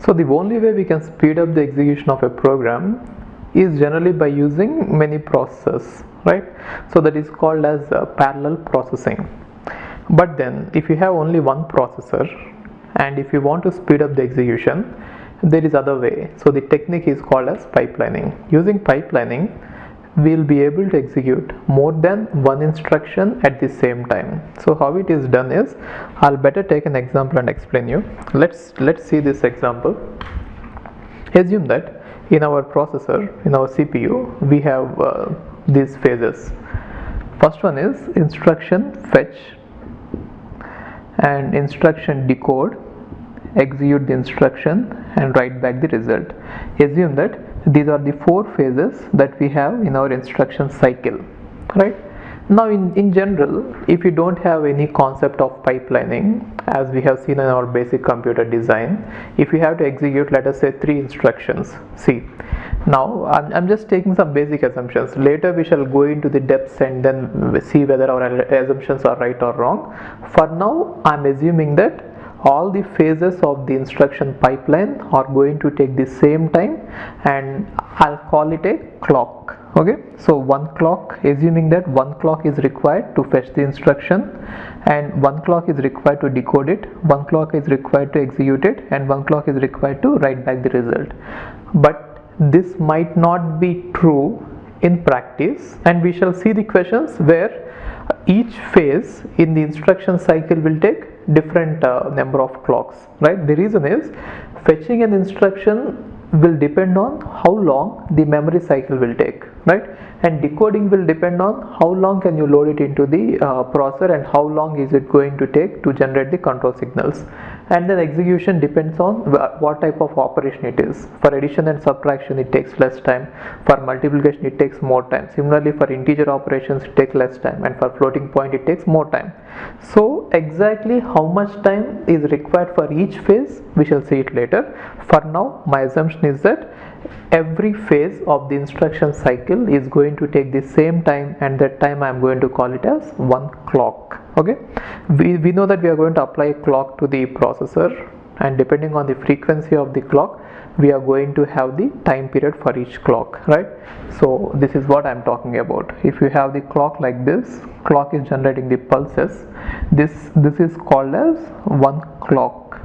So the only way we can speed up the execution of a program is generally by using many processes, right? So that is called as parallel processing. But then if you have only one processor and if you want to speed up the execution, there is other way. So the technique is called as pipelining. Using pipelining, we'll be able to execute more than one instruction at the same time. So how it is done is, I'll better take an example and explain you. Let's see this example. Assume that in our processor, in our CPU, we have these phases. First one is instruction fetch and instruction decode, execute the instruction and write back the result. Assume that these are the four phases that we have in our instruction cycle, right? Now in general, if you don't have any concept of pipelining, as we have seen in our basic computer design, if you have to execute, let us say, 3 instructions. See, now I'm just taking some basic assumptions. Later we shall go into the depths and then see whether our assumptions are right or wrong. For now, I'm assuming that all the phases of the instruction pipeline are going to take the same time, and I'll call it a clock. Okay, so one clock, assuming that one clock is required to fetch the instruction and one clock is required to decode it, one clock is required to execute it, and one clock is required to write back the result. But this might not be true in practice, and we shall see the questions where each phase in the instruction cycle will take different number of clocks, right? The reason is, fetching an instruction will depend on how long the memory cycle will take, right? And decoding will depend on how long can you load it into the processor and how long is it going to take to generate the control signals. And then execution depends on what type of operation it is. For addition and subtraction, it takes less time. For multiplication, it takes more time. Similarly, for integer operations, it takes less time, and for floating point, it takes more time. So exactly how much time is required for each phase, we shall see it later. For now, my assumption is that every phase of the instruction cycle is going to take the same time, and that time I am going to call it as one clock. Okay, we know that we are going to apply a clock to the processor, and depending on the frequency of the clock, we are going to have the time period for each clock, right? So this is what I am talking about. If you have the clock like this, clock is generating the pulses, this is called as one clock,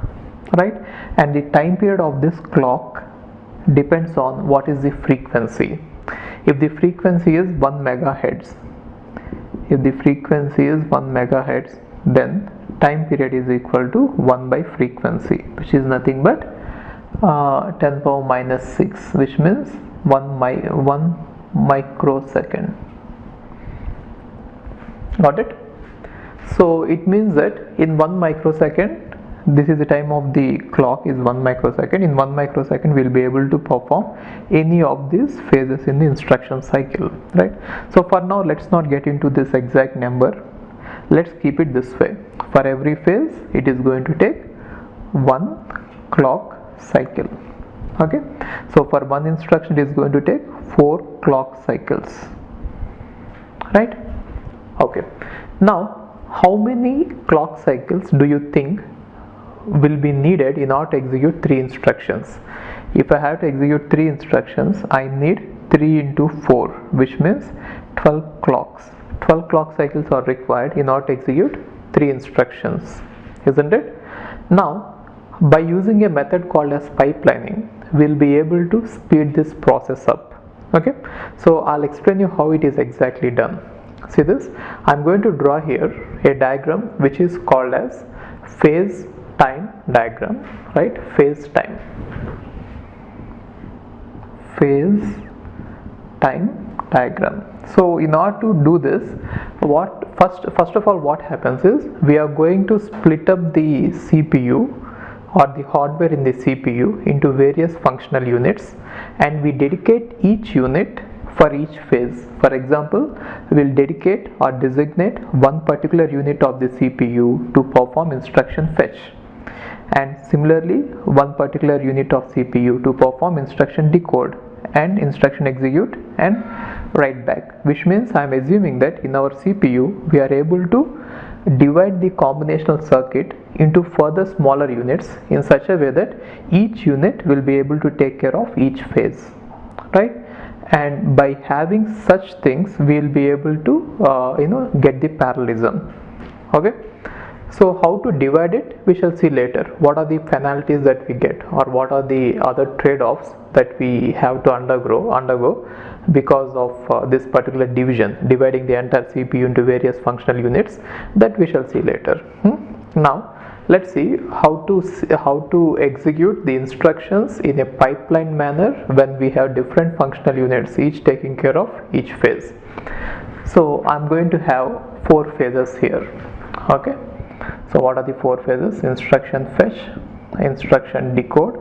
right? And the time period of this clock depends on what is the frequency. If the frequency is 1 megahertz, then time period is equal to 1 by frequency, which is nothing but 10 power minus 6, which means 1 microsecond. Got it? So it means that in 1 microsecond, this is the time of the clock is 1 microsecond. In 1 microsecond, we will be able to perform any of these phases in the instruction cycle, right? So for now, let's not get into this exact number. Let's keep it this way. For every phase, it is going to take 1 clock cycle. Okay, so for one instruction, it is going to take 4 clock cycles, right? Okay, now how many clock cycles do you think will be needed in order to execute 3 instructions? If I have to execute 3 instructions, I need 3 into 4, which means 12 clocks. 12 clock cycles are required in order to execute 3 instructions, isn't it? Now, by using a method called as pipelining, we'll be able to speed this process up. Okay, so I'll explain you how it is exactly done. See this, I'm going to draw here a diagram which is called as phase time diagram, right? Phase time diagram. So in order to do this, first of all what happens is, we are going to split up the CPU or the hardware in the CPU into various functional units, and we dedicate each unit for each phase. For example, we will dedicate or designate one particular unit of the CPU to perform instruction fetch, and similarly one particular unit of CPU to perform instruction decode and instruction execute and write back, which means I am assuming that in our CPU we are able to divide the combinational circuit into further smaller units in such a way that each unit will be able to take care of each phase, right? And by having such things, we will be able to get the parallelism. Okay, so how to divide it, we shall see later. What are the penalties that we get, or what are the other trade-offs that we have to undergo because of this particular dividing the entire CPU into various functional units, that we shall see later. Now let's see how to execute the instructions in a pipeline manner when we have different functional units, each taking care of each phase. So I'm going to have 4 phases here. Okay, so what are the 4 phases? Instruction fetch, instruction decode,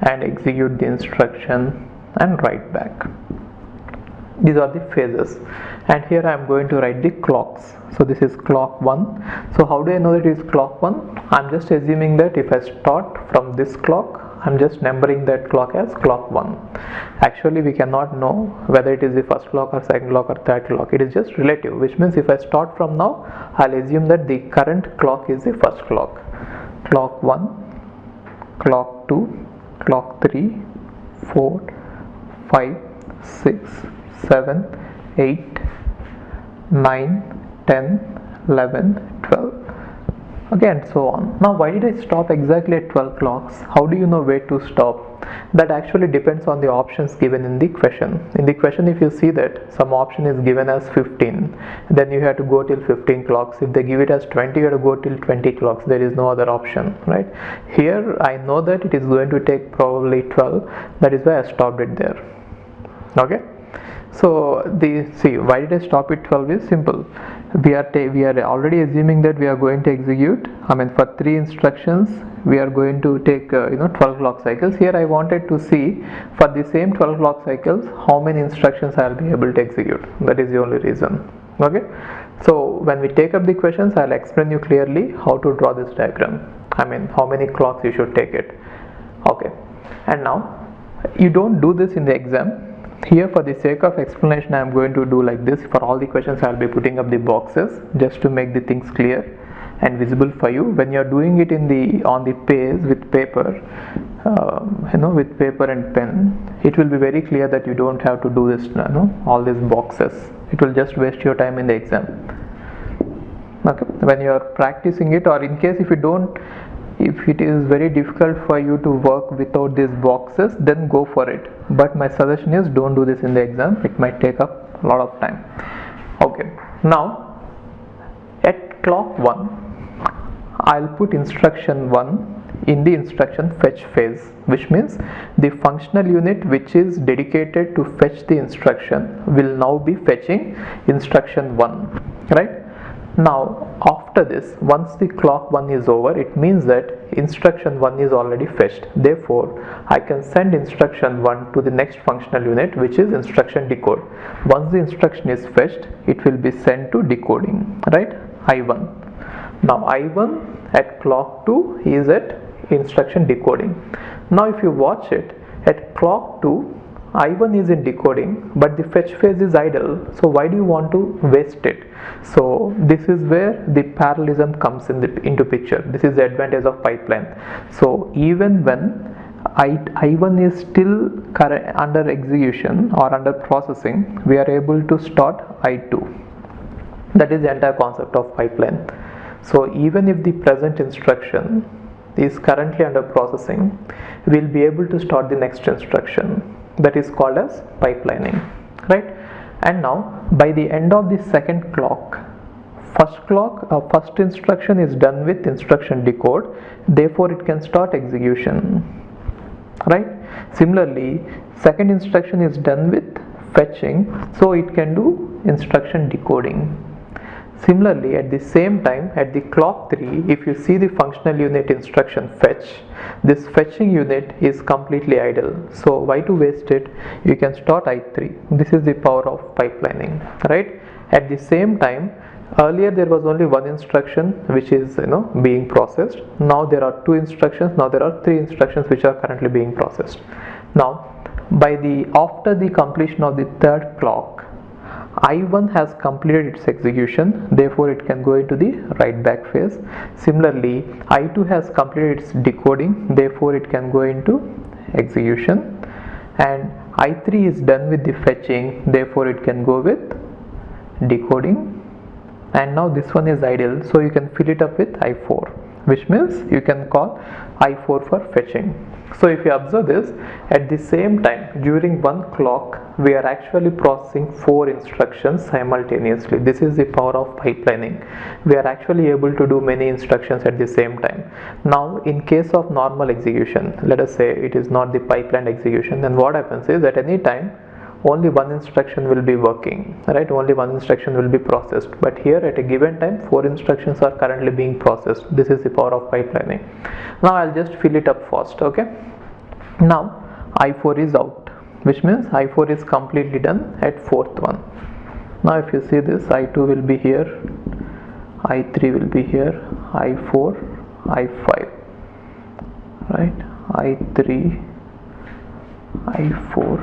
and execute the instruction and write back. These are the phases, and here I am going to write the clocks. So this is clock 1. So how do I know that it is clock 1? I am just assuming that if I start from this clock, I am just numbering that clock as clock 1. Actually, we cannot know whether it is the first clock or second clock or third clock. It is just relative, which means if I start from now, I'll assume that the current clock is the first clock. Clock 1, clock 2, clock 3, 4, 5, 6, 7, 8, 9, 10, 11, 12. Again, so on. Now, why did I stop exactly at 12 clocks? How do you know where to stop? That actually depends on the options given in the question. In the question, if you see that some option is given as 15, then you have to go till 15 clocks. If they give it as 20, you have to go till 20 clocks. There is no other option, right? Here, I know that it is going to take probably 12. That is why I stopped it there. Okay. So see, why did I stop at 12 is simple. We are already assuming that we are going to execute, for 3 instructions we are going to take 12 clock cycles. Here I wanted to see for the same 12 clock cycles how many instructions I will be able to execute. That is the only reason. Okay, so when we take up the questions, I will explain you clearly how to draw this diagram. How many clocks you should take it. Okay, and now you don't do this in the exam. Here, for the sake of explanation, I am going to do like this. For all the questions, I will be putting up the boxes just to make the things clear and visible for you. When you are doing it on the page with paper, with paper and pen, it will be very clear that you don't have to do this, all these boxes. It will just waste your time in the exam. Okay, when you are practicing it, or in case if it is very difficult for you to work without these boxes, then go for it. But my suggestion is don't do this in the exam. It might take up a lot of time. Okay, now at clock 1, I'll put instruction 1 in the instruction fetch phase, which means the functional unit which is dedicated to fetch the instruction will now be fetching instruction 1, right? Now after this, once the clock 1 is over, it means that instruction 1 is already fetched. Therefore, I can send instruction 1 to the next functional unit, which is instruction decode. Once the instruction is fetched, it will be sent to decoding, right? I1. Now I1 at clock 2 is at instruction decoding. Now if you watch it, at clock 2, I1 is in decoding, but the fetch phase is idle. So why do you want to waste it? So this is where the parallelism comes into picture. This is the advantage of pipeline. So even when I1 is still under execution or under processing, we are able to start I2. That is the entire concept of pipeline. So even if the present instruction is currently under processing, we will be able to start the next instruction. That is called as pipelining, right? And now by the end of the second clock, first instruction is done with instruction decode, therefore it can start execution, right? Similarly, second instruction is done with fetching, so it can do instruction decoding. Similarly, at the same time, at the clock 3, if you see the functional unit instruction fetch, this fetching unit is completely idle. So why to waste it? You can start I3. This is the power of pipelining, right? At the same time, earlier there was only one instruction which is being processed. Now there are 2 instructions. Now there are 3 instructions which are currently being processed. Now after the completion of the third clock, I1 has completed its execution, therefore it can go into the write back phase. Similarly, I2 has completed its decoding, therefore it can go into execution, and I3 is done with the fetching, therefore it can go with decoding. And now this one is idle, so you can fill it up with I4, which means you can call I4 for fetching. So if you observe this, at the same time during one clock we are actually processing 4 instructions simultaneously. This is the power of pipelining. We are actually able to do many instructions at the same time. Now in case of normal execution, let us say it is not the pipeline execution, then what happens is at any time only one instruction will be working, right? Only one instruction will be processed, but here at a given time 4 instructions are currently being processed. This is the power of pipelining. Now I'll just fill it up first. Okay, now I4 is out, which means I4 is completely done at 4th one. Now if you see this, I2 will be here, I3 will be here, I4, I5, right? I3, I4,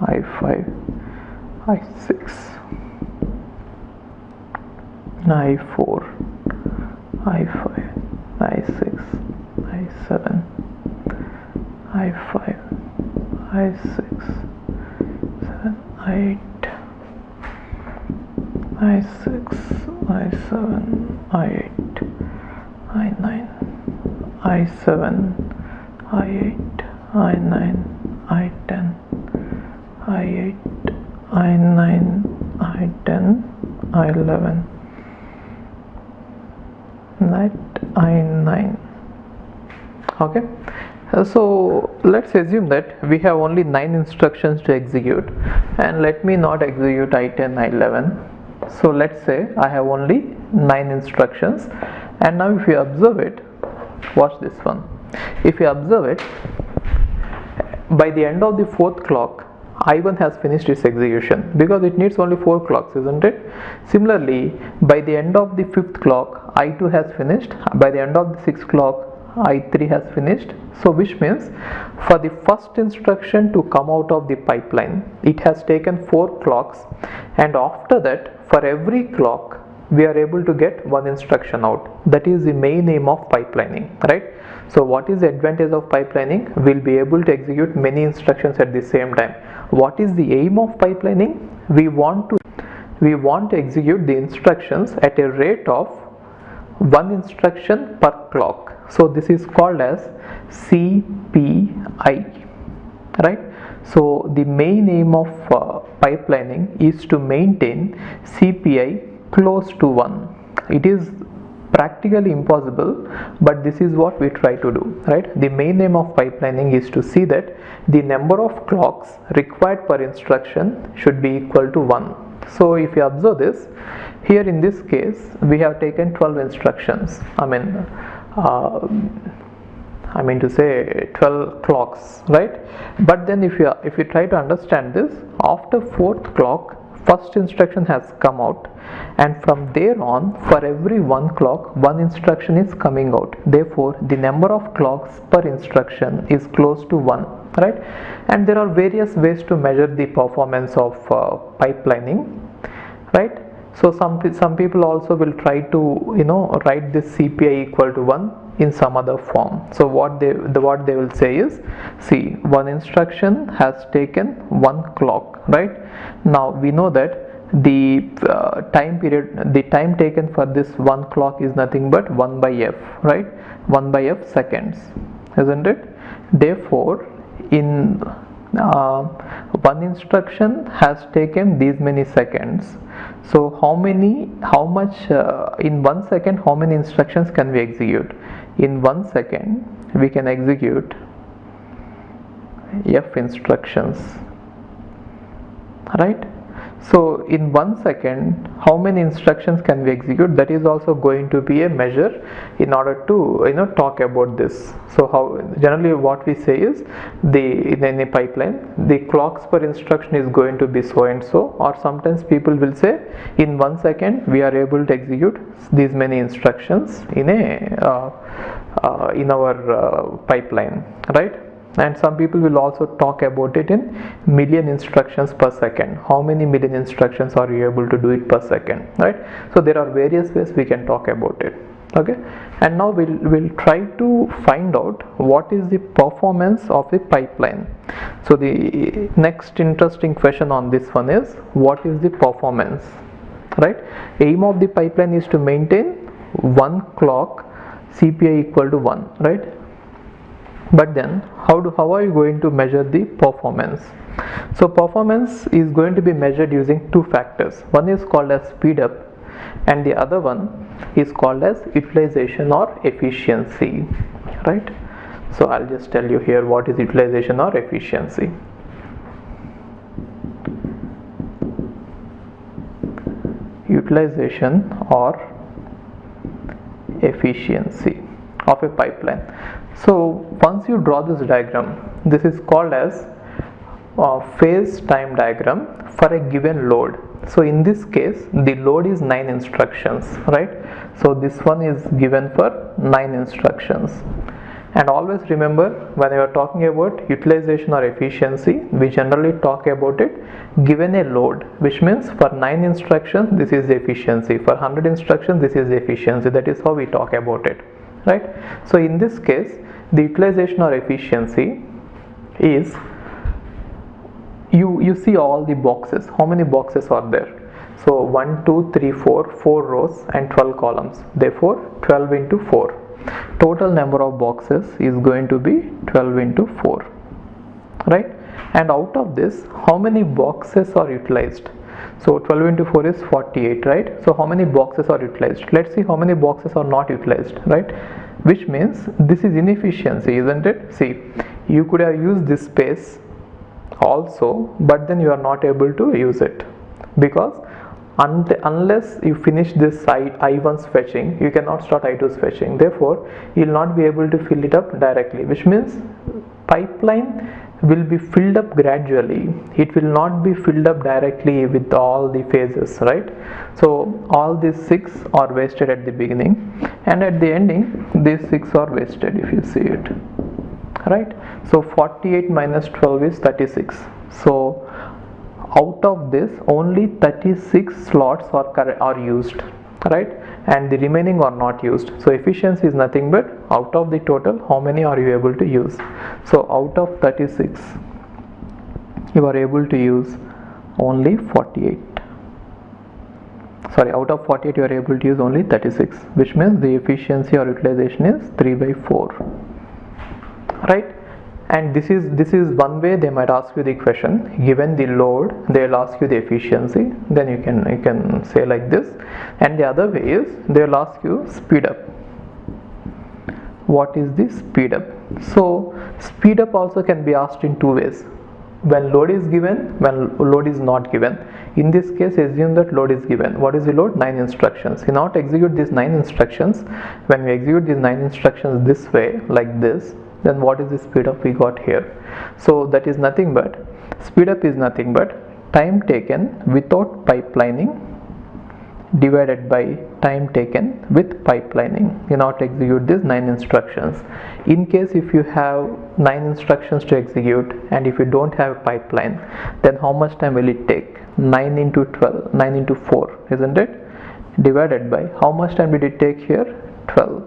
I5, I6, I4, I5, I6, I7, I5, I6, 7, I8, I6, I7, I8, I9, I7, I8, I9, I10, I8, I9, I10, I11, that I9. Okay, so let's assume that we have only 9 instructions to execute, and let me not execute I10, I11. So let's say I have only 9 instructions, and now if you observe it, watch this one. If you observe it, by the end of the 4th clock, I1 has finished its execution because it needs only 4 clocks, isn't it? Similarly, by the end of the 5th clock, I2 has finished. By the end of the 6th clock, I3 has finished. So which means for the first instruction to come out of the pipeline, it has taken 4 clocks, and after that for every clock we are able to get one instruction out. That is the main aim of pipelining, right? So what is the advantage of pipelining? We'll be able to execute many instructions at the same time. What is the aim of pipelining? We want to execute the instructions at a rate of 1 instruction per clock. So this is called as CPI, right? So the main aim of pipelining is to maintain CPI close to 1. It is practically impossible, but this is what we try to do, right? The main aim of pipelining is to see that the number of clocks required per instruction should be equal to 1. So if you observe this, here in this case we have taken 12 instructions, I mean to say 12 clocks, right? But then if you try to understand this, after 4th clock first instruction has come out, and from there on for every 1 clock 1 instruction is coming out. Therefore the number of clocks per instruction is close to 1, right? And there are various ways to measure the performance of pipelining, right? So some people also will try to write this CPI equal to 1 in some other form. So what they will say is, see, one instruction has taken 1 clock, right? Now we know that the time taken for this 1 clock is nothing but 1 by f, right? 1 by f seconds, isn't it? Therefore in one instruction has taken these many seconds. So how much in 1 second how many instructions can we execute? In 1 second we can execute f instructions, right? So in 1 second how many instructions can we execute? That is also going to be a measure in order to talk about this. So how generally what we say is, in any pipeline the clocks per instruction is going to be so and so, or sometimes people will say in 1 second we are able to execute these many instructions in our pipeline, right? and some people will also talk about it in million instructions per second. How many million instructions are you able to do it per second, right? So there are various ways we can talk about it. Okay, and now we'll try to find out what is the performance of the pipeline. So the next interesting question on this one is, what is the performance, right? Aim of the pipeline is to maintain one clock CPI equal to 1, right? But then how are you going to measure the performance? So performance is going to be measured using two factors. One is called as speed up, and the other one is called as utilization or efficiency, right? So I'll just tell you here what is utilization or efficiency. Utilization or efficiency of a pipeline. So once you draw this diagram, this is called as phase time diagram for a given load. So in this case the load is 9 instructions, right? So this one is given for 9 instructions. And always remember, when you are talking about utilization or efficiency, we generally talk about it given a load, which means for 9 instructions this is the efficiency, for 100 instructions this is the efficiency. That is how we talk about it, right? So in this case the utilization or efficiency is, you see all the boxes. How many boxes are there? So 1 2 3 4 rows and 12 columns, therefore 12 into 4. Total number of boxes is going to be 12 into 4, right? And out of this, how many boxes are utilized? So 12 into 4 is 48, right? So how many boxes are utilized? Let's see how many boxes are not utilized, right? Which means this is inefficiency, isn't it? See, you could have used this space also, but then you are not able to use it, because unless you finish this I1's fetching, you cannot start I2's fetching. Therefore you will not be able to fill it up directly, which means pipeline will be filled up gradually. It will not be filled up directly with all the phases, right? So all these 6 are wasted at the beginning, and at the ending these 6 are wasted, if you see it, right? So 48 minus 12 is 36. So out of this only 36 slots are used, right? And the remaining are not used. So efficiency is nothing but out of the total, how many are you able to use? So out of 36 you are able to use only 48. Sorry, out of 48 you are able to use only 36, which means the efficiency or utilization is 3 by 4, right? And this is one way they might ask you the question. Given the load, they will ask you the efficiency, then you can say like this. And the other way is they will ask you speed up. What is the speed up? So speed up also can be asked in two ways: when load is given, when load is not given. In this case, assume that load is given. What is the load? 9 instructions. In order to execute these 9 instructions, when we execute these 9 instructions this way, like this, then what is the speed up we got here? So that is nothing but, speed up is nothing but time taken without pipelining divided by time taken with pipelining in order to execute these 9 instructions. In case if you have 9 instructions to execute and if you don't have a pipeline, then how much time will it take? 9 into 12, 9 into 4, isn't it? Divided by how much time did it take here? 12,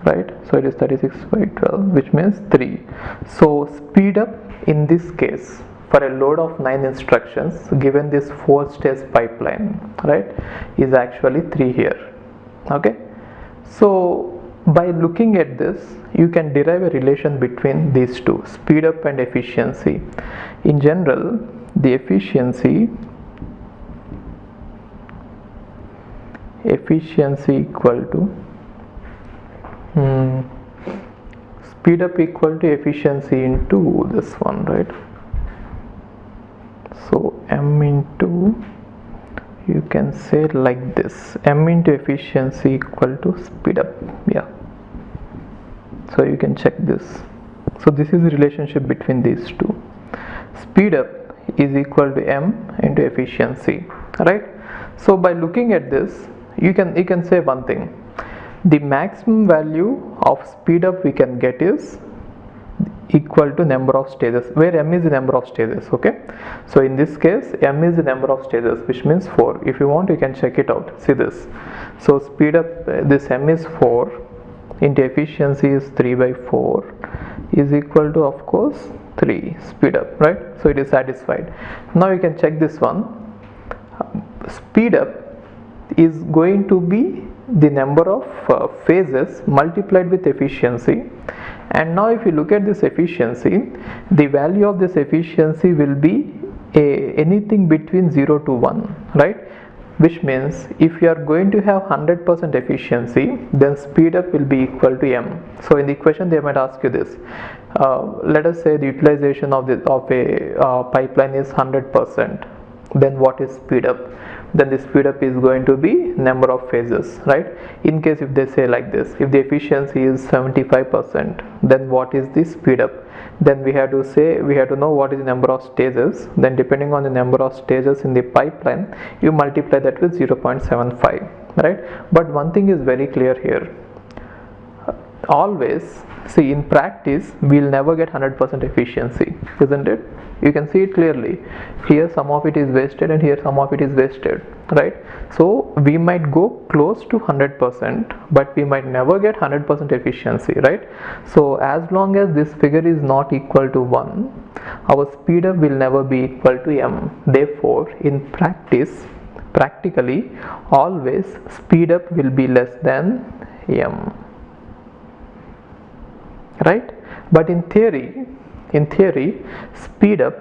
right? So it is 36 by 12, which means 3. So speed up in this case for a load of 9 instructions given this 4-stage pipeline, right, is actually 3 here. Okay, so by looking at this you can derive a relation between these two, speed up and efficiency. In general, the efficiency equal to speed up equal to efficiency into this one, right? So m into, you can say like this, m into efficiency equal to speed up. Yeah, so you can check this. So this is the relationship between these two. Speed up is equal to m into efficiency, right? So by looking at this, you can say one thing: the maximum value of speed up we can get is equal to number of stages, where m is the number of stages. Okay, so in this case m is the number of stages, which means 4. If you want, you can check it out. See this. So speed up, this m is 4 into efficiency is 3 by 4 is equal to, of course, 3 speed up, right? So it is satisfied. Now you can check this one. Speed up is going to be the number of phases multiplied with efficiency. And now if you look at this efficiency, the value of this efficiency will be anything between 0 to 1, right? Which means if you are going to have 100% efficiency, then speed up will be equal to m. So in the question they might ask you this. Let us say the utilization of a pipeline is 100%. Then what is speed up? Then the speed up is going to be number of phases, right? In case if they say like this, if the efficiency is 75%, then what is the speed up? Then we have to know what is the number of stages. Then depending on the number of stages in the pipeline, you multiply that with 0.75, right? But one thing is very clear here. Always, see, in practice we'll never get 100% efficiency, isn't it? You can see it clearly. Here some of it is wasted and here some of it is wasted, right? So we might go close to 100%, but we might never get 100% efficiency, right? So as long as this figure is not equal to 1, our speed up will never be equal to m. Therefore in practically always speed up will be less than m, right? But in theory speed up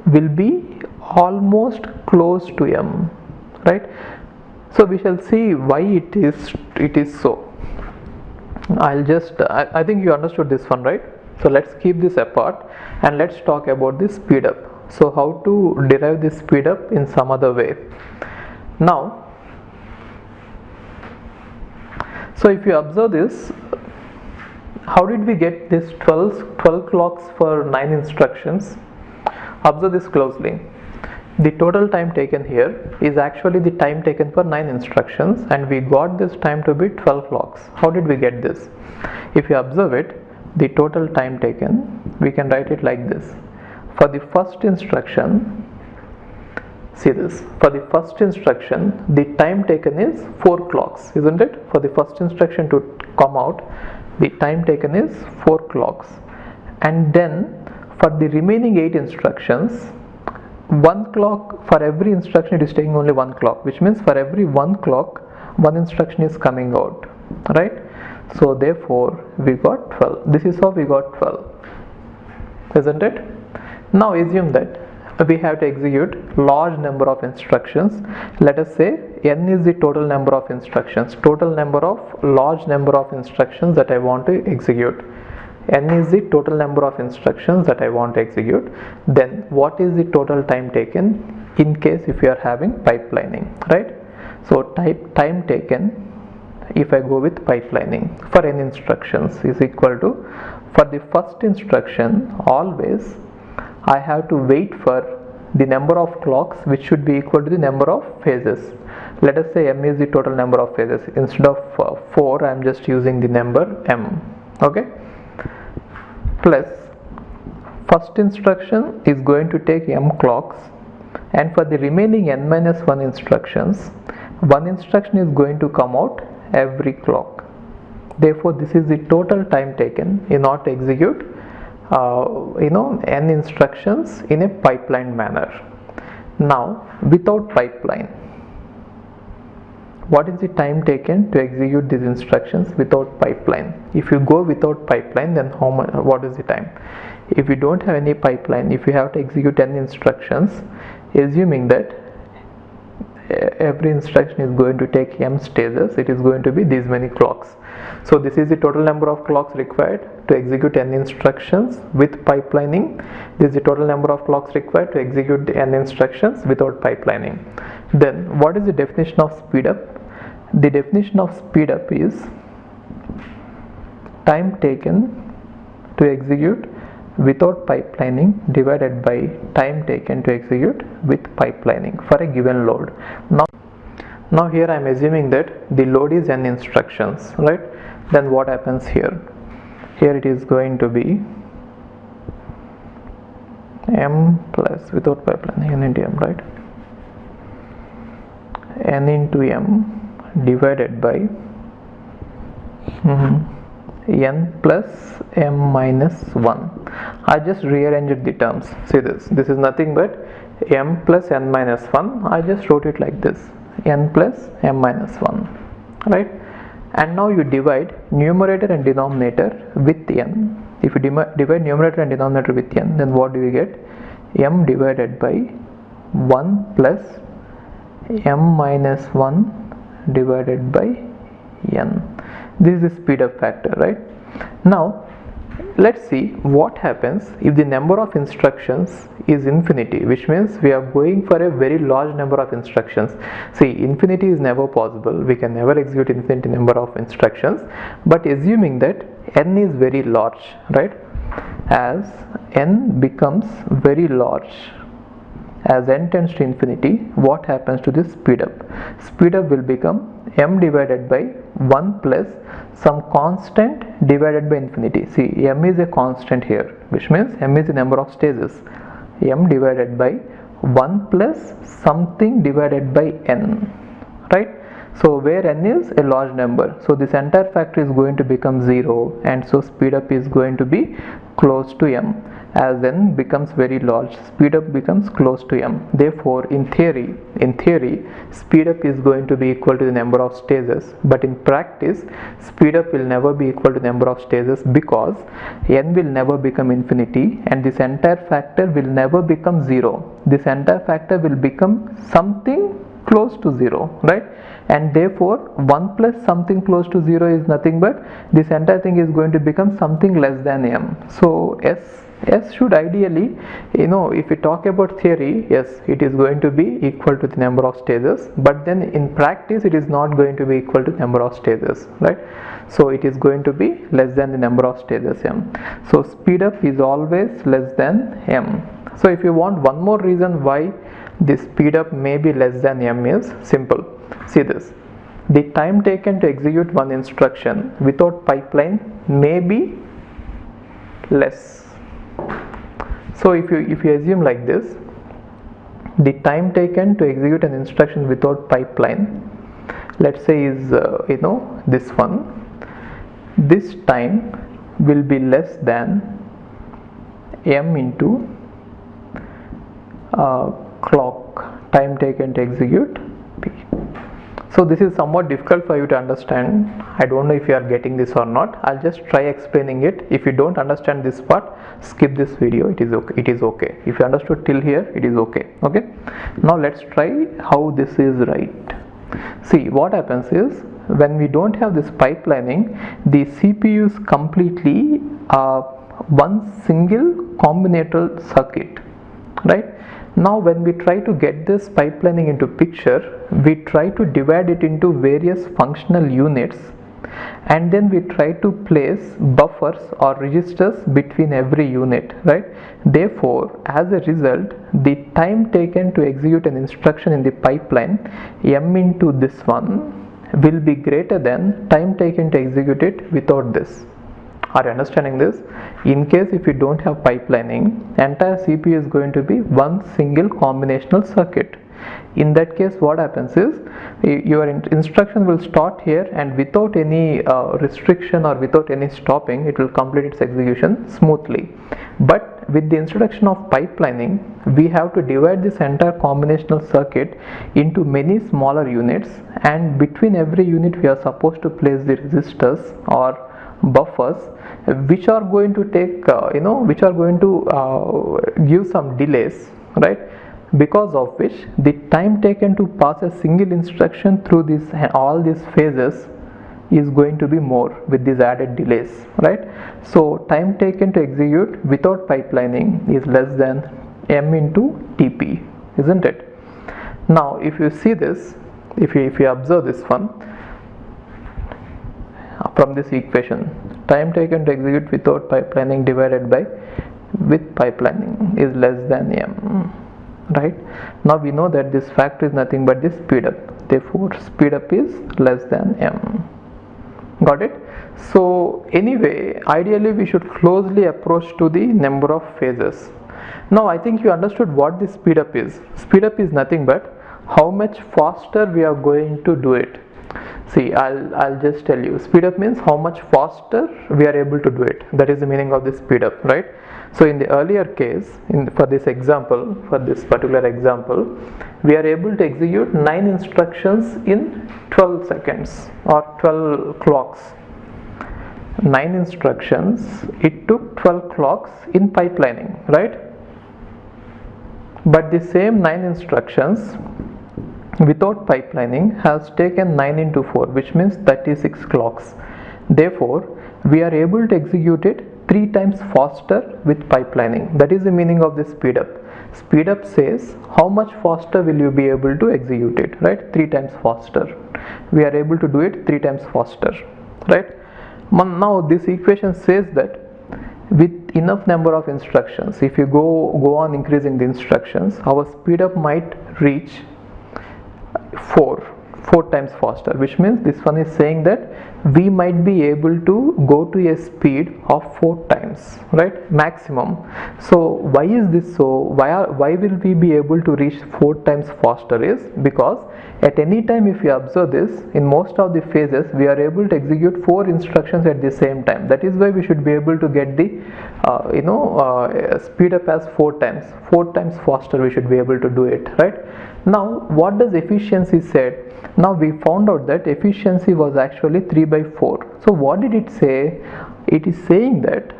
will be almost close to m, right? So we shall see why it is so. I think you understood this one, right? So let's keep this apart and let's talk about the speed up. So how to derive this speed up in some other way. Now, so if you observe this, how did we get this 12 clocks for 9 instructions? Observe this closely. The total time taken here is actually the time taken for 9 instructions, and we got this time to be 12 clocks. How did we get this? If you observe it, the total time taken, we can write it like this. For the first instruction, see this, for the first instruction the time taken is 4 clocks, isn't it? For the first instruction to come out, the time taken is 4 clocks, and then for the remaining 8 instructions, 1 clock for every instruction, it is taking only 1 clock, which means for every 1 clock 1 instruction is coming out, right? So therefore we got 12. This is how we got 12, isn't it? Now assume that we have to execute large number of instructions. Let us say n is the total number of instructions, large number of instructions that I want to execute. N is the total number of instructions that I want to execute. Then what is the total time taken in case if you are having pipelining, right? So time taken, if I go with pipelining for n instructions, is equal to, for the first instruction always I have to wait for the number of clocks, which should be equal to the number of phases. Let us say m is the total number of phases. Instead of 4, I am just using the number m, okay? Plus first instruction is going to take m clocks, and for the remaining n minus 1 instructions, 1 instruction is going to come out every clock. Therefore this is the total time taken in order to execute n instructions in a pipeline manner. Now without pipeline, what is the time taken to execute these instructions without pipeline? If you go without pipeline, then what is the time? If you don't have any pipeline, if you have to execute 10 instructions, assuming that every instruction is going to take m stages, it is going to be these many clocks. So this is the total number of clocks required to execute n instructions with pipelining. This is the total number of clocks required to execute the n instructions without pipelining. Then what is the definition of speed up? The definition of speed up is time taken to execute without pipelining divided by time taken to execute with pipelining for a given load. Now here I am assuming that the load is n instructions, right? Then what happens here? Here it is going to be m plus without pipelining n into m, right? N into m divided by n plus m minus 1. I just rearranged the terms. See this is nothing but m plus n minus 1. I just wrote it like this, n plus m minus 1, right? And now you divide numerator and denominator with n. If you divide numerator and denominator with n, then what do you get? M divided by 1 plus m minus 1 divided by n. This is the speed up factor, right? Now let's see what happens if the number of instructions is infinity, which means we are going for a very large number of instructions. See, infinity is never possible. We can never execute infinite number of instructions, but assuming that n is very large, right? As n becomes very large, as n tends to infinity, what happens to this speed up? Speed up will become m divided by 1 plus some constant divided by infinity. See, m is a constant here, which means m is the number of stages. M divided by 1 plus something divided by n, right? So where n is a large number, so this entire factor is going to become 0, and so speed up is going to be close to m. As n becomes very large, speed up becomes close to m. Therefore, in theory, speed up is going to be equal to the number of stages. But in practice, speed up will never be equal to the number of stages, because n will never become infinity, and this entire factor will never become 0. This entire factor will become something close to 0, right? And therefore 1 plus something close to 0 is nothing but this entire thing is going to become something less than m. So S should ideally, if we talk about theory, yes, it is going to be equal to the number of stages, but then in practice it is not going to be equal to the number of stages, right? So it is going to be less than the number of stages m. So speed up is always less than m. So if you want one more reason why the speed up may be less than m is simple. See this, the time taken to execute one instruction without pipeline may be less. So if you assume like this, the time taken to execute an instruction without pipeline, let's say is this one, this time will be less than m into clock time taken to execute p. So this is somewhat difficult for you to understand. I don't know if you are getting this or not. I'll just try explaining it. If you don't understand this part, skip this video. It is okay. If you understood till here, it is okay. Now let's try how this is right. See, what happens is, when we don't have this pipelining, the CPU is completely one single combinatorial circuit, right? Now when we try to get this pipelining into picture, we try to divide it into various functional units, and then we try to place buffers or registers between every unit, right? Therefore, as a result, the time taken to execute an instruction in the pipeline, m into this one, will be greater than time taken to execute it without this. Are you understanding this? In case if you don't have pipelining, entire CPU is going to be one single combinational circuit. In that case, what happens is, your instruction will start here, and without any restriction or without any stopping, it will complete its execution smoothly. But with the introduction of pipelining, we have to divide this entire combinational circuit into many smaller units, and between every unit we are supposed to place the resistors or buffers, which are going to take which are going to give some delays, right? Because of which the time taken to pass a single instruction through all these phases is going to be more with these added delays, right? So time taken to execute without pipelining is less than m into tp, isn't it? Now if you see this, if you observe this one from this equation, time taken to execute without pipelining divided by with pipelining is less than m, right? Now we know that this factor is nothing but the speed up, therefore speed up is less than m. Got it? So anyway, ideally we should closely approach to the number of phases. Now I think you understood what this speed up is. Speed up is nothing but how much faster we are going to do it. See, I'll just tell you, speed up means how much faster we are able to do it. That is the meaning of this speed up, right? So in the earlier case, for this example, for this particular example, we are able to execute 9 instructions in 12 seconds or 12 clocks. 9 instructions, it took 12 clocks in pipelining, right? But the same 9 instructions without pipelining has taken 9 into 4, which means 36 clocks. Therefore, we are able to execute it 3 times faster with pipelining. That is the meaning of this speed up. Speed up says how much faster will you be able to execute it, right? 3 times faster. We are able to do it 3 times faster, right? Now this equation says that with enough number of instructions, if you go on increasing the instructions, our speed up might reach 4 times faster, which means this one is saying that we might be able to go to a speed of 4 times, right, maximum. So why is this so? Why will we be able to reach 4 times faster? Is because at any time, if you observe this, in most of the phases we are able to execute 4 instructions at the same time. That is why we should be able to get the speed up as 4 times faster. We should be able to do it, right? Now what does efficiency said? Now we found out that efficiency was actually 3/4. So what did it say? It is saying that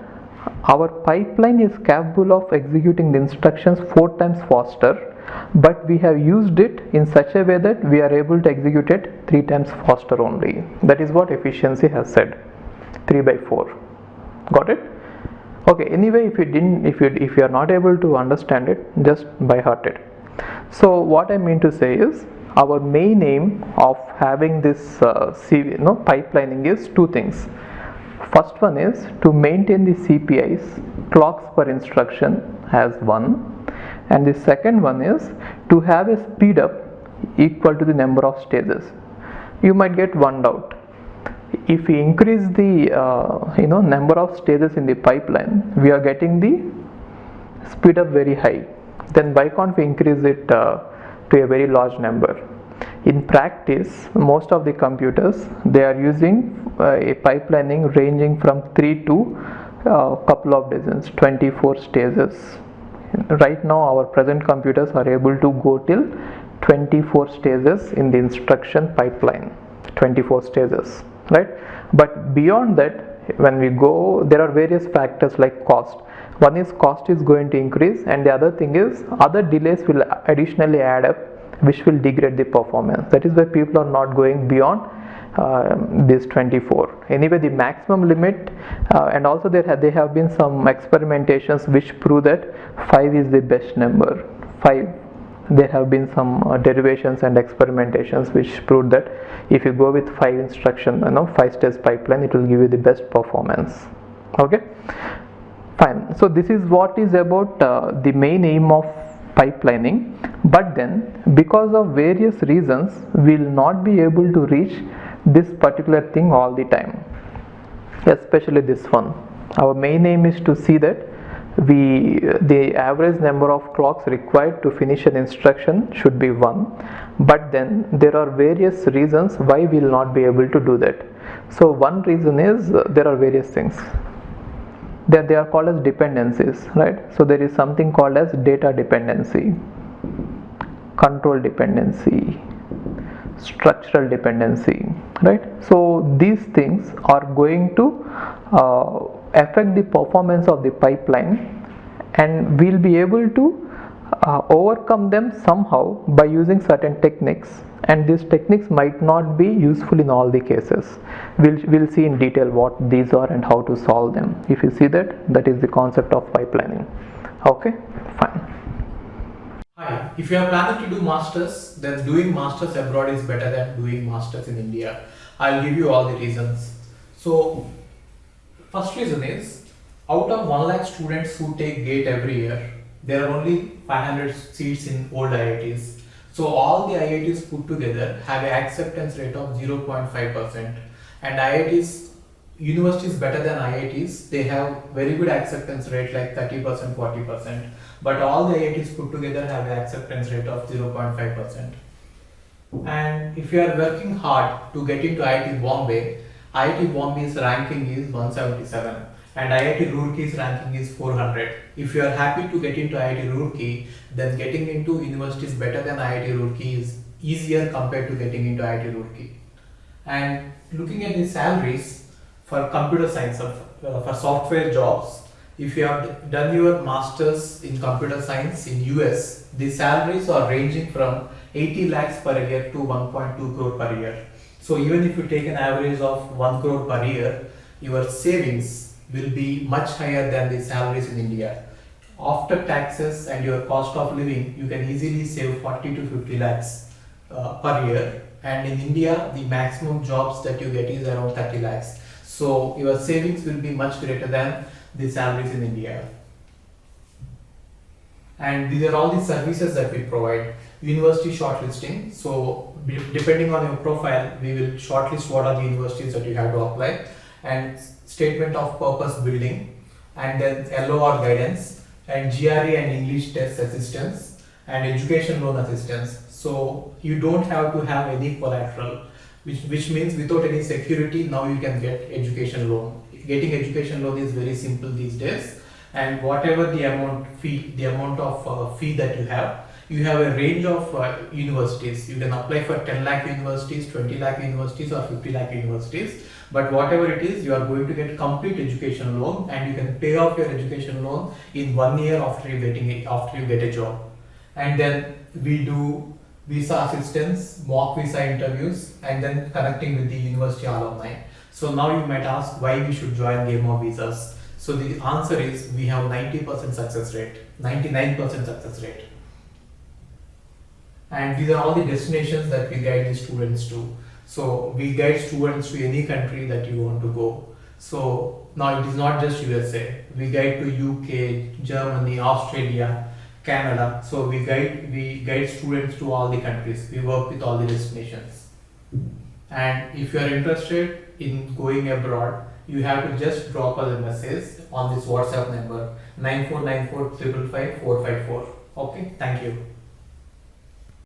our pipeline is capable of executing the instructions 4 times faster, but we have used it in such a way that we are able to execute it 3 times faster only. That is what efficiency has said, 3/4. Got it? Okay, anyway, if you are not able to understand it, just by heart it. So what I mean to say is, our main aim of having this pipelining is 2 things. First one is to maintain the CPIs, clocks per instruction, as 1, and the second one is to have a speed up equal to the number of stages. You might get one doubt. If we increase the number of stages in the pipeline, we are getting the speed up very high. Then why can't we increase it to a very large number? In practice, most of the computers, they are using a pipelining ranging from 3 to couple of dozens, 24 stages. Right now our present computers are able to go till 24 stages in the instruction pipeline, 24 stages, right? But beyond that, when we go, there are various factors like cost. One is cost is going to increase, and the other thing is other delays will additionally add up, which will degrade the performance. That is why people are not going beyond this 24. Anyway, the maximum limit, and also there have been some experimentations which prove that 5 is the best number. 5. There have been some derivations and experimentations which prove that if you go with 5 instruction, 5 stage pipeline, it will give you the best performance. Okay, fine. So this is what is about the main aim of pipelining. But then, because of various reasons, we will not be able to reach this particular thing all the time, especially this one. Our main aim is to see that the average number of clocks required to finish an instruction should be 1, but then there are various reasons why we will not be able to do that. So one reason is there are various things that they are called as dependencies, right? So there is something called as data dependency, control dependency, structural dependency, right? So these things are going to affect the performance of the pipeline, and we'll be able to overcome them somehow by using certain techniques, and these techniques might not be useful in all the cases. We'll see in detail what these are and how to solve them. If you see that is the concept of pipelining. Okay, fine. Hi, if you are planning to do masters, then doing masters abroad is better than doing masters in India. I'll give you all the reasons. So first reason is, out of 1 lakh students who take GATE every year, there are only 500 seats in old IITs. So all the IITs put together have an acceptance rate of 0.5%, and IITs universities better than IITs. They have very good acceptance rate like 30%, 40%. But all the IITs put together have an acceptance rate of 0.5%. And if you are working hard to get into IIT Bombay's ranking is 177 and IIT Roorkee's ranking is 400. If you are happy to get into IIT Roorkee, then getting into universities better than IIT Roorkee is easier compared to getting into IIT Roorkee. And looking at the salaries for computer science, for software jobs, if you have done your masters in computer science in US, the salaries are ranging from 80 lakhs per year to 1.2 crore per year. So even if you take an average of 1 crore per year, your savings will be much higher than the salaries in India. After taxes and your cost of living, you can easily save 40 to 50 lakhs per year. And in India, the maximum jobs that you get is around 30 lakhs. So your savings will be much greater than the salaries in India. And these are all the services that we provide. University shortlisting. So depending on your profile, we will shortlist what are the universities that you have to apply, and statement of purpose building, and then LOR guidance, and GRE and English test assistance, and education loan assistance. So you don't have to have any collateral, which means without any security, now you can get education loan. Getting education loan is very simple these days, and whatever the amount of fee that you have a range of universities. You can apply for 10 lakh universities, 20 lakh universities, or 50 lakh universities. But whatever it is, you are going to get complete education loan, and you can pay off your education loan in 1 year after you get a job. And then we do visa assistance, mock visa interviews, and then connecting with the university alumni. So now you might ask why we should join Game of Visas. So the answer is we have 90% success rate, 99% success rate. And these are all the destinations that we guide the students to. So we guide students to any country that you want to go. So now it is not just USA. We guide to UK, Germany, Australia, Canada. So we guide students to all the countries. We work with all the destinations. And if you are interested in going abroad, you have to just drop us a message on this WhatsApp number 9494 555 454. Okay, thank you.